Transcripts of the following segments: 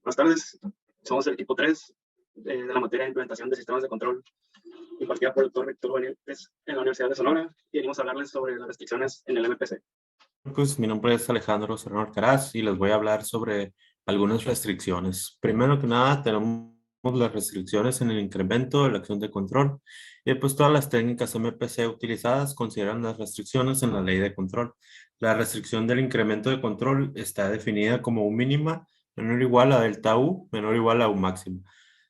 Buenas tardes, somos el equipo 3 de la materia de implementación de sistemas de control impartida por el doctor Víctor Benítez en la Universidad de Sonora y venimos a hablarles sobre las restricciones en el MPC. Pues mi nombre es Alejandro Serrano Alcaraz y les voy a hablar sobre algunas restricciones. Primero que nada, tenemos las restricciones en el incremento de la acción de control y pues todas las técnicas MPC utilizadas consideran las restricciones en la ley de control. La restricción del incremento de control está definida como U mínima menor o igual a delta U menor o igual a U máxima.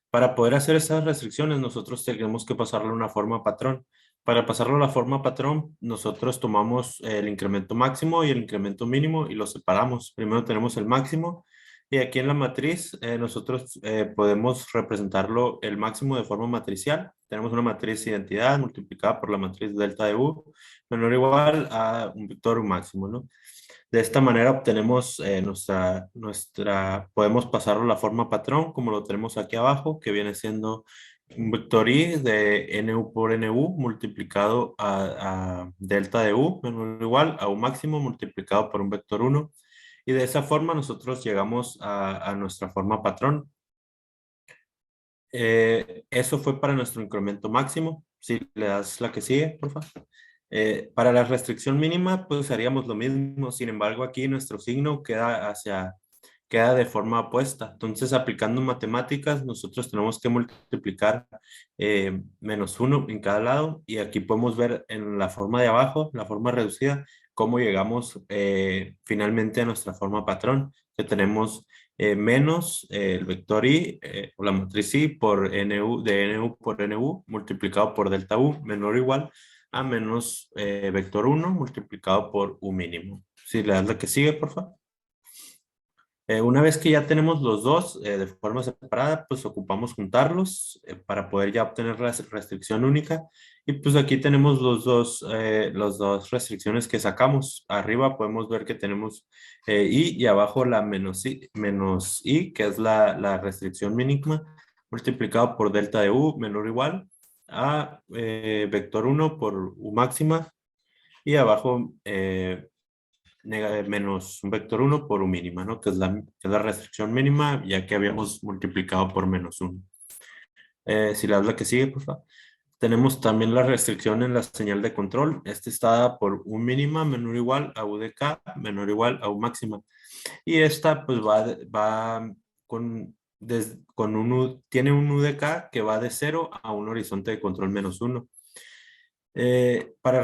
Para poder hacer esas restricciones, nosotros tenemos que pasarle a una forma patrón. Para pasarlo a la forma patrón, nosotros tomamos el incremento máximo y el incremento mínimo y los separamos. Primero tenemos el máximo y aquí en la matriz nosotros podemos representarlo el máximo de forma matricial. Tenemos una matriz identidad multiplicada por la matriz delta de U menor o igual a un vector U máximo, ¿no? De esta manera obtenemos podemos pasarlo a la forma patrón, como lo tenemos aquí abajo, que viene siendo un vector i de nu por nu multiplicado a delta de u menor o igual a u máximo multiplicado por un vector 1. Y de esa forma nosotros llegamos a nuestra forma patrón. Eso fue para nuestro incremento máximo. Si le das la que sigue, por favor. Para la restricción mínima, pues haríamos lo mismo. Sin embargo, aquí nuestro signo queda de forma opuesta. Entonces, aplicando matemáticas, nosotros tenemos que multiplicar -1 en cada lado. Y aquí podemos ver en la forma de abajo, la forma reducida, cómo llegamos finalmente a nuestra forma patrón, que tenemos menos el vector i o la matriz i por nu, de nu por nu multiplicado por delta u menor o igual a menos vector 1 multiplicado por u mínimo. Si le das la que sigue, por favor. Una vez que ya tenemos los dos de forma separada, pues ocupamos juntarlos para poder ya obtener la restricción única. Y pues aquí tenemos las dos restricciones que sacamos. Arriba podemos ver que tenemos i y abajo la menos i, que es la restricción mínima, multiplicado por delta de u menor o igual a vector 1 por u máxima y abajo menos un vector 1 por u mínima, ¿no? Que es la restricción mínima, ya que habíamos multiplicado por -1. Si le das la que sigue, por favor. Tenemos también la restricción en la señal de control. Esta está dada por u mínima menor o igual a u de k menor o igual a u máxima. Y esta pues va con tiene un u de k que va de 0 a un horizonte de control -1. Para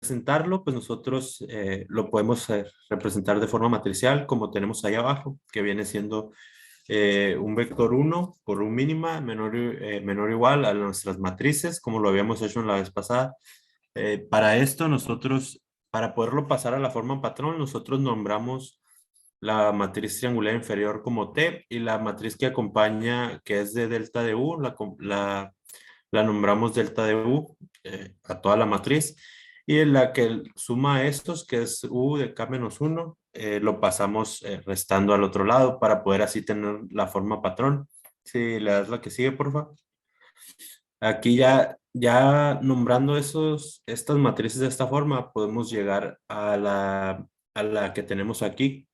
representarlo, pues nosotros lo podemos representar de forma matricial, como tenemos ahí abajo, que viene siendo un vector 1 por un mínima menor o igual a nuestras matrices, como lo habíamos hecho en la vez pasada. Para esto, para poderlo pasar a la forma patrón, nosotros nombramos la matriz triangular inferior como T y la matriz que acompaña, que es de delta de U, la nombramos delta de U a toda la matriz. Y en la que suma a estos, que es U de K-1, lo pasamos restando al otro lado para poder así tener la forma patrón. Si le das la que sigue, por favor. Aquí ya nombrando estas matrices de esta forma, podemos llegar a la que tenemos aquí,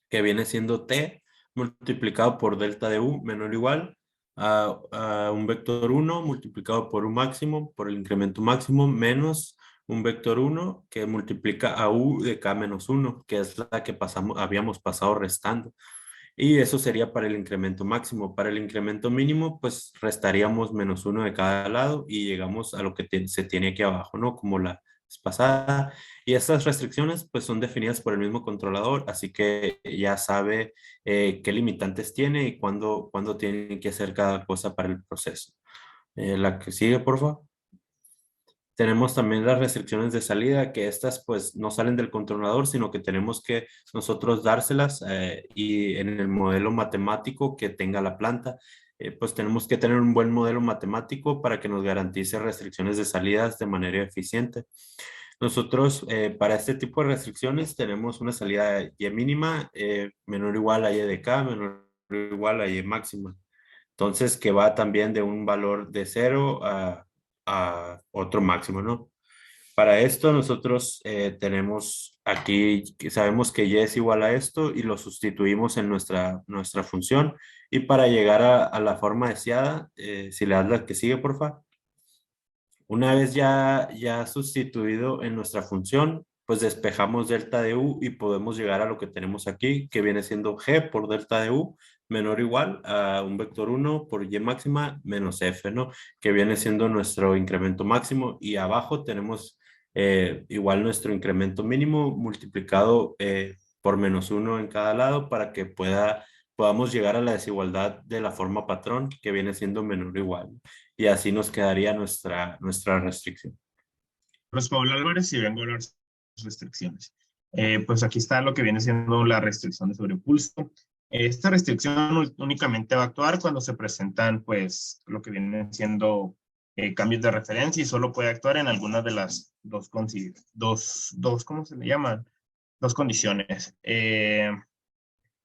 que viene siendo T multiplicado por delta de U menor o igual a un vector 1 multiplicado por U máximo, por el incremento máximo, menos un vector 1 que multiplica a U de K-1, que es la que habíamos pasado restando. Y eso sería para el incremento máximo. Para el incremento mínimo, pues restaríamos -1 de cada lado y llegamos a lo que se tiene aquí abajo, ¿no? Como la vez pasada. Y estas restricciones, pues son definidas por el mismo controlador, así que ya sabe qué limitantes tiene y cuándo tiene que hacer cada cosa para el proceso. La que sigue, por favor. Tenemos también las restricciones de salida, que estas pues no salen del controlador, sino que tenemos que nosotros dárselas y en el modelo matemático que tenga la planta, pues tenemos que tener un buen modelo matemático para que nos garantice restricciones de salidas de manera eficiente. Nosotros para este tipo de restricciones tenemos una salida y mínima menor o igual a y de k, menor o igual a y máxima. Entonces, que va también de un valor de 0 a otro máximo, ¿no? Para esto nosotros tenemos aquí sabemos que y es igual a esto y lo sustituimos en nuestra función. Y para llegar a la forma deseada, si le das la que sigue, por favor. Una vez ya sustituido en nuestra función, pues despejamos delta de u y podemos llegar a lo que tenemos aquí, que viene siendo g por delta de u menor o igual a un vector 1 por y máxima menos f, ¿no? Que viene siendo nuestro incremento máximo y abajo tenemos igual nuestro incremento mínimo multiplicado por menos 1 en cada lado para que podamos llegar a la desigualdad de la forma patrón que viene siendo menor o igual. Y así nos quedaría nuestra restricción. Pues Pablo Álvarez y vengo a hablar de sus restricciones. Pues aquí está lo que viene siendo la restricción de sobreimpulso. Esta restricción únicamente va a actuar cuando se presentan, pues, lo que vienen siendo cambios de referencia y solo puede actuar en algunas de las ¿cómo se le llaman? Dos condiciones.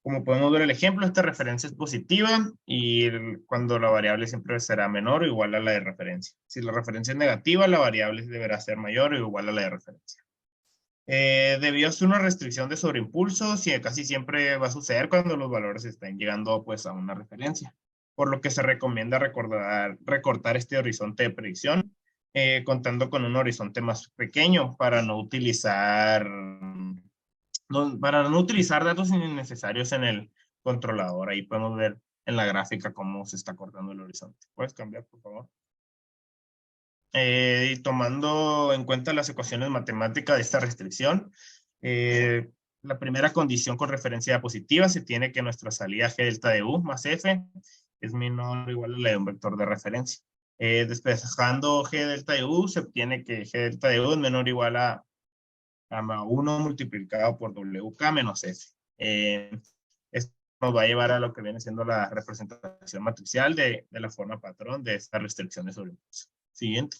Como podemos ver el ejemplo, esta referencia es positiva y cuando la variable siempre será menor o igual a la de referencia. Si la referencia es negativa, la variable deberá ser mayor o igual a la de referencia. Debido a ser una restricción de sobreimpulso, casi siempre va a suceder cuando los valores están llegando pues, a una referencia, por lo que se recomienda recortar este horizonte de predicción, contando con un horizonte más pequeño para no utilizar datos innecesarios en el controlador. Ahí podemos ver en la gráfica cómo se está cortando el horizonte. ¿Puedes cambiar, por favor? Y tomando en cuenta las ecuaciones matemáticas de esta restricción, la primera condición con referencia positiva se tiene que nuestra salida g delta de u más f es menor o igual a la de un vector de referencia. Despejando g delta de u, se obtiene que g delta de u es menor o igual a 1 multiplicado por WK menos F. Esto nos va a llevar a lo que viene siendo la representación matricial de la forma patrón de estas restricciones sobre impulso. Siguiente.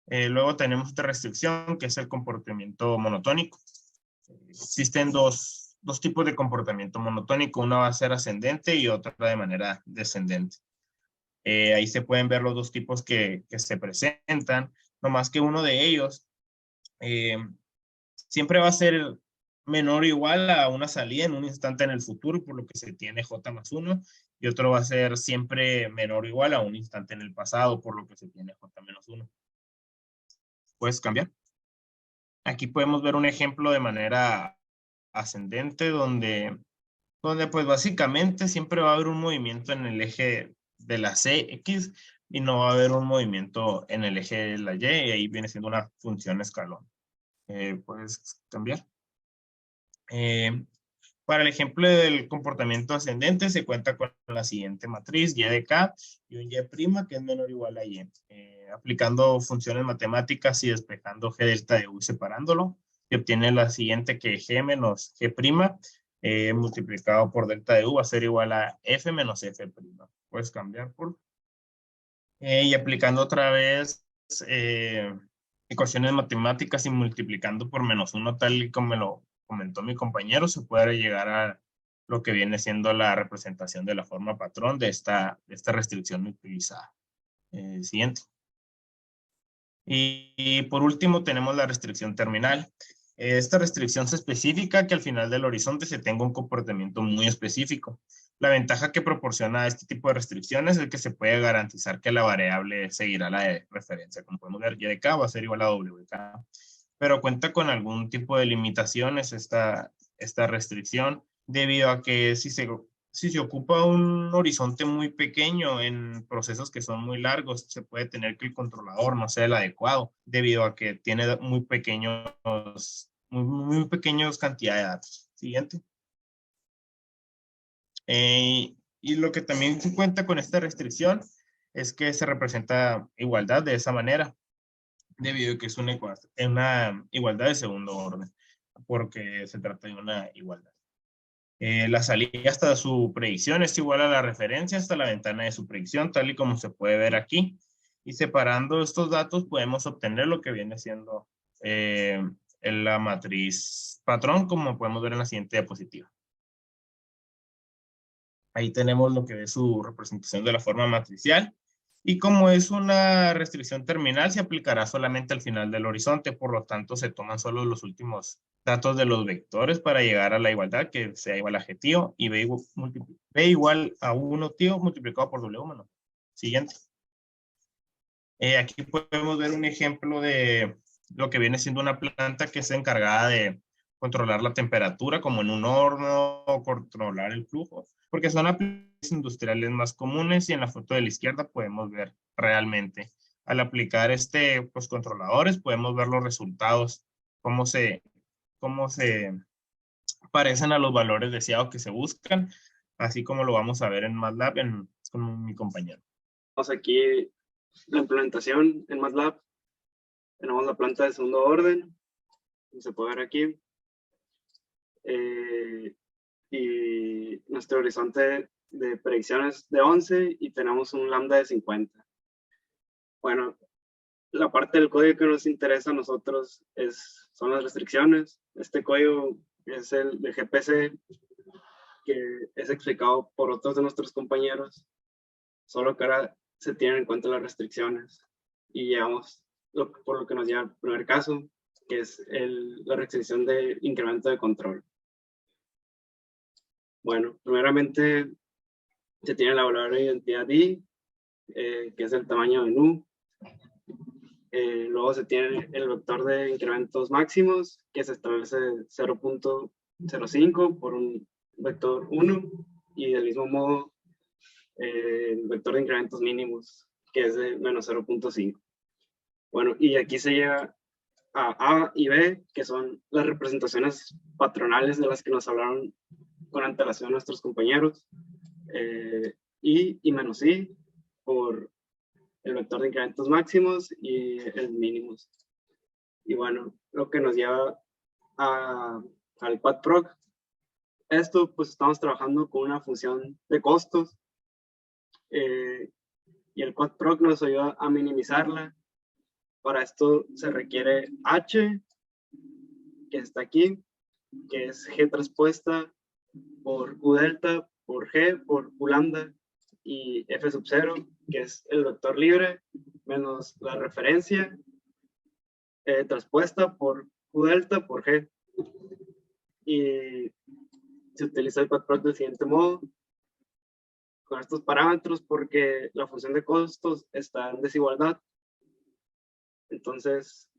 Luego tenemos otra restricción que es el comportamiento monotónico. Existen dos tipos de comportamiento monotónico. Una va a ser ascendente y otra de manera descendente. Ahí se pueden ver los dos tipos que se presentan, no más que uno de ellos siempre va a ser menor o igual a una salida en un instante en el futuro, por lo que se tiene j más 1, y otro va a ser siempre menor o igual a un instante en el pasado, por lo que se tiene j menos 1. ¿Puedes cambiar? Aquí podemos ver un ejemplo de manera ascendente, donde pues básicamente siempre va a haber un movimiento en el eje de la CX y no va a haber un movimiento en el eje de la Y, y ahí viene siendo una función escalón. ¿Puedes cambiar? Para el ejemplo del comportamiento ascendente se cuenta con la siguiente matriz, y de k y un y' que es menor o igual a y. Aplicando funciones matemáticas y despejando g delta de u separándolo, se obtiene la siguiente, que g menos g' multiplicado por delta de u va a ser igual a f menos f'. Puedes cambiar por... y aplicando otra vez ecuaciones matemáticas y multiplicando por menos 1 tal y como me lo comentó mi compañero, se puede llegar a lo que viene siendo la representación de la forma patrón de esta restricción utilizada. Siguiente. Y por último tenemos la restricción terminal. Esta restricción se especifica que al final del horizonte se tenga un comportamiento muy específico. La ventaja que proporciona este tipo de restricciones es que se puede garantizar que la variable seguirá la de referencia. Como podemos ver, y de k va a ser igual a wk. Pero cuenta con algún tipo de limitaciones esta restricción, debido a que si se ocupa un horizonte muy pequeño en procesos que son muy largos, se puede tener que el controlador no sea el adecuado, debido a que tiene muy pequeños cantidad de datos. Siguiente. Y lo que también se cuenta con esta restricción es que se representa igualdad de esa manera, debido a que es una igualdad de segundo orden, porque se trata de una igualdad. La salida hasta su predicción es igual a la referencia hasta la ventana de su predicción, tal y como se puede ver aquí. Y separando estos datos podemos obtener lo que viene siendo la matriz patrón, como podemos ver en la siguiente diapositiva. Ahí tenemos lo que es su representación de la forma matricial. Y como es una restricción terminal, se aplicará solamente al final del horizonte, por lo tanto se toman solo los últimos datos de los vectores para llegar a la igualdad, que sea igual a G tío, y B igual a 1 tío multiplicado por W humano. Siguiente. Aquí podemos ver un ejemplo de lo que viene siendo una planta que es encargada de controlar la temperatura, como en un horno, o controlar el flujo, porque son aplicaciones industriales más comunes, y en la foto de la izquierda podemos ver realmente, al aplicar pues, controladores, podemos ver los resultados, cómo se parecen a los valores deseados que se buscan, así como lo vamos a ver en MATLAB con mi compañero. Vamos aquí la implementación en MATLAB. Tenemos la planta de segundo orden, se puede ver aquí. Y nuestro horizonte de predicciones de 11 y tenemos un lambda de 50. Bueno, la parte del código que nos interesa a nosotros son las restricciones. Este código es el de GPC, que es explicado por otros de nuestros compañeros, solo que ahora se tienen en cuenta las restricciones. Y llevamos por lo que nos lleva al primer caso, que es la restricción de incremento de control. Bueno, primeramente se tiene la variable de identidad I, que es el tamaño de nu. Luego se tiene el vector de incrementos máximos, que se establece 0.05 por un vector 1, y del mismo modo el vector de incrementos mínimos, que es de menos 0.5. Bueno, y aquí se llega a A y B, que son las representaciones patronales de las que nos hablaron con antelación nuestros compañeros, y menos I por el vector de incrementos máximos y el mínimos. Y bueno, lo que nos lleva al quadproc. Esto, pues estamos trabajando con una función de costos, y el quadproc nos ayuda a minimizarla. Para esto se requiere H, que está aquí, que es G transpuesta por Q delta, por G, por Q lambda, y F sub 0, que es el vector libre, menos la referencia, transpuesta por Q delta por G. Y se utiliza el quadproc del siguiente modo, con estos parámetros, porque la función de costos está en desigualdad. Entonces,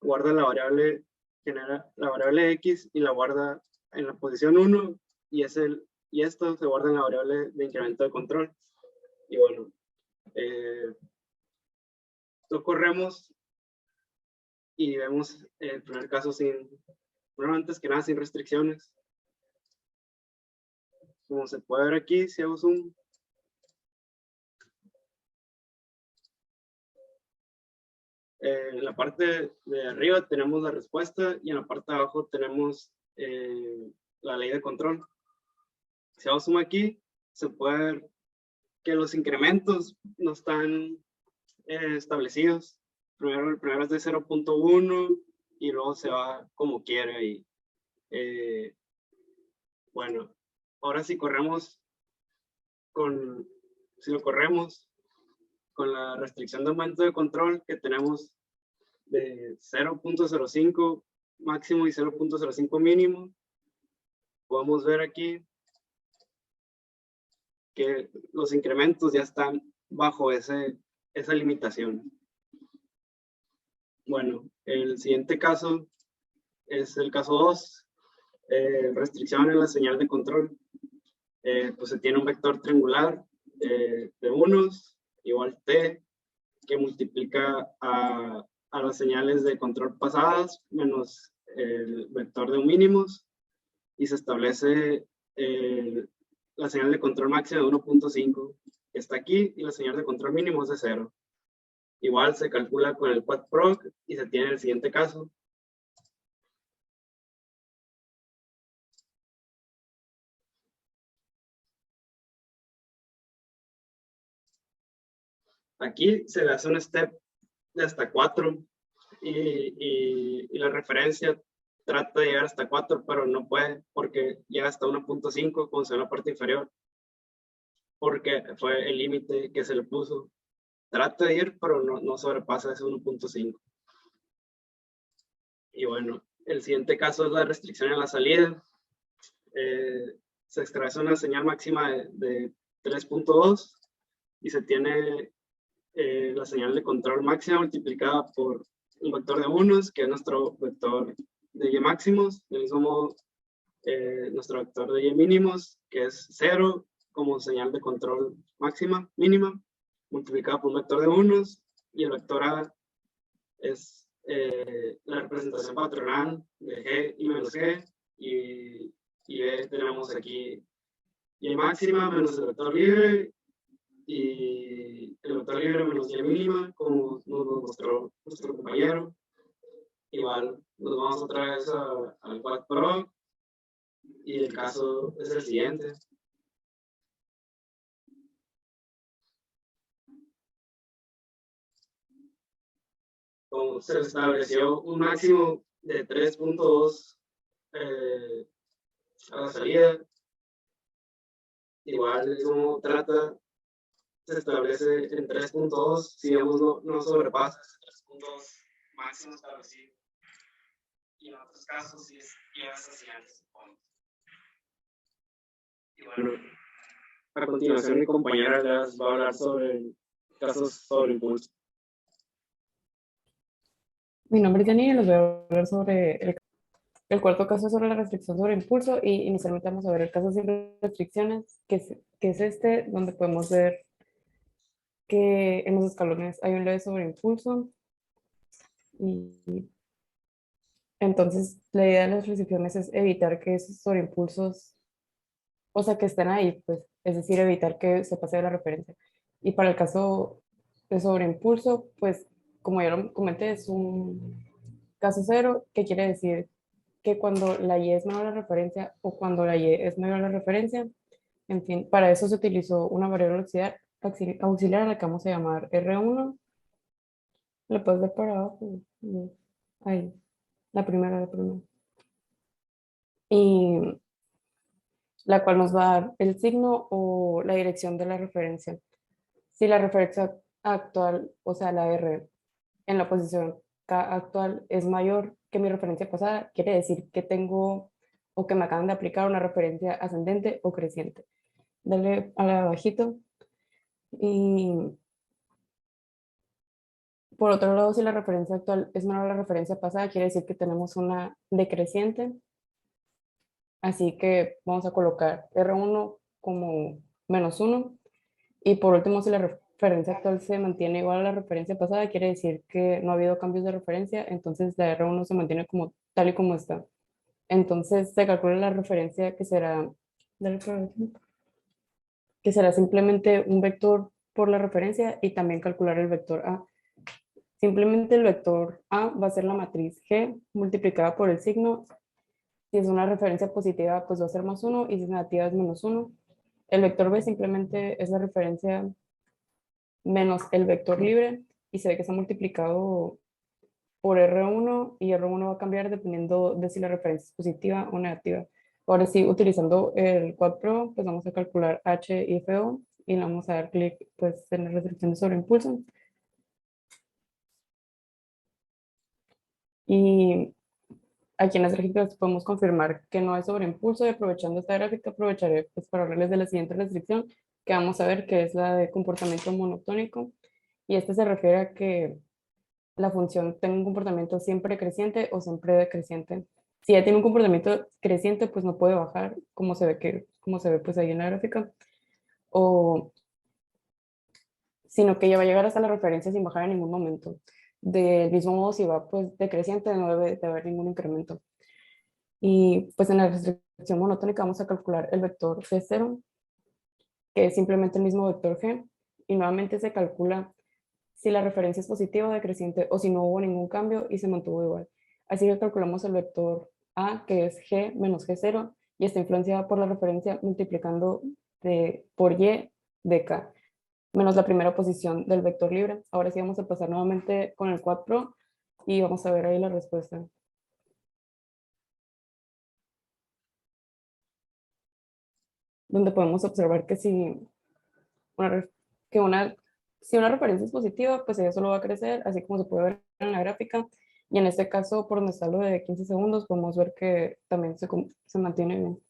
guarda la variable, genera la variable X y la guarda en la posición 1, y esto se guarda en la variable de incremento de control. Y bueno, lo corremos y vemos el primer caso bueno, antes que nada sin restricciones. Como se puede ver aquí, si hago zoom, en la parte de arriba tenemos la respuesta y en la parte de abajo tenemos la ley de control. Si hago zoom aquí, se puede ver que los incrementos no están establecidos. El primero es de 0.1 y luego se va como quiere. Y bueno, ahora si lo corremos con la restricción de aumento de control que tenemos de 0.05 máximo y 0.05 mínimo, podemos ver aquí que los incrementos ya están bajo esa limitación. Bueno, el siguiente caso es el caso 2, restricción en la señal de control. Pues se tiene un vector triangular de unos igual t, que multiplica a las señales de control pasadas menos el vector de un mínimos, y se establece la señal de control máxima de 1.5, que está aquí, y la señal de control mínimo es de 0. Igual se calcula con el quadproc y se tiene el siguiente caso. Aquí se le hace un step de hasta 4 y la referencia trata de llegar hasta 4, pero no puede porque llega hasta 1.5 como se ve en la parte inferior. porque fue el límite que se le puso. Trata de ir, pero no sobrepasa ese 1.5. Y bueno, el siguiente caso es la restricción en la salida. Se extrae una señal máxima de 3.2 y se tiene la señal de control máxima multiplicada por un vector de unos, que es nuestro vector de y máximos. Del mismo modo, nuestro vector de y mínimos, que es 0, como señal de control máxima, mínima, multiplicada por un vector de unos, y el vector A es la representación patronal de G y menos G, y B tenemos aquí y máxima menos el vector libre, y el vector libre menos y mínima, como nos mostró nuestro compañero. Igual nos vamos otra vez al Quad Pro, y el caso es el siguiente. Como se estableció un máximo de 3.2 a la salida, igual como trata, se establece en 3.2, si digamos no sobrepasa ese 3.2 máximo establecido. Y en otros casos, si es llevas hacia ese punto. Y bueno, a continuación mi compañera les va a hablar sobre casos sobre impulso. Mi nombre es Janine y les voy a hablar sobre el cuarto caso sobre la restricción sobre impulso, y inicialmente vamos a ver el caso sin restricciones, que es este, donde podemos ver que en los escalones hay un leve sobreimpulso, y entonces la idea de las restricciones es evitar que esos sobreimpulsos, o sea, que estén ahí, pues, es decir, evitar que se pase de la referencia. Y para el caso de sobreimpulso, pues, como ya lo comenté, es un caso cero, que quiere decir que cuando la y es menor a la referencia o cuando la y es mayor a la referencia, en fin, para eso se utilizó una variable auxiliar a la que vamos a llamar R1. ¿Le puedes ver para abajo? Ahí, la primera. Y la cual nos va a dar el signo o la dirección de la referencia. Si la referencia actual, o sea, la R en la posición K actual es mayor que mi referencia pasada, quiere decir que tengo o que me acaban de aplicar una referencia ascendente o creciente. Dale a la abajito. Y por otro lado, si la referencia actual es menor a la referencia pasada, quiere decir que tenemos una decreciente. Así que vamos a colocar R1 como -1. Y por último, si la referencia actual se mantiene igual a la referencia pasada, quiere decir que no ha habido cambios de referencia, entonces la R1 se mantiene como tal y como está. Entonces se calcula la referencia que será simplemente un vector por la referencia, y también calcular el vector A. Simplemente el vector A va a ser la matriz G multiplicada por el signo. Si es una referencia positiva, pues va a ser +1, y si es negativa es -1. El vector B simplemente es la referencia menos el vector libre, y se ve que está multiplicado por R1, y R1 va a cambiar dependiendo de si la referencia es positiva o negativa. Ahora sí, utilizando el Quad Pro, pues vamos a calcular H y FO, y le vamos a dar clic pues en la restricción de sobreimpulso. Y aquí en las gráficas podemos confirmar que no hay sobreimpulso, y aprovechando esta gráfica aprovecharé pues para hablarles de la siguiente restricción, que vamos a ver, que es la de comportamiento monotónico. Y este se refiere a que la función tenga un comportamiento siempre creciente o siempre decreciente. Si ya tiene un comportamiento creciente, pues no puede bajar, como se ve pues ahí en la gráfica, o sino que ya va a llegar hasta la referencia sin bajar en ningún momento. Del mismo modo, si va pues decreciente, no debe de haber ningún incremento. Y pues en la restricción monotónica vamos a calcular el vector G0, que es simplemente el mismo vector G, y nuevamente se calcula si la referencia es positiva o decreciente, o si no hubo ningún cambio y se mantuvo igual. Así que calculamos el vector A, que es G menos G0, y está influenciada por la referencia multiplicando por Y de K, menos la primera posición del vector libre. Ahora sí vamos a pasar nuevamente con el Quad Pro, y vamos a ver ahí la respuesta. Donde podemos observar que si si una referencia es positiva, pues ella solo va a crecer, así como se puede ver en la gráfica. Y en este caso, por donde está lo de 15 segundos, podemos ver que también se mantiene bien.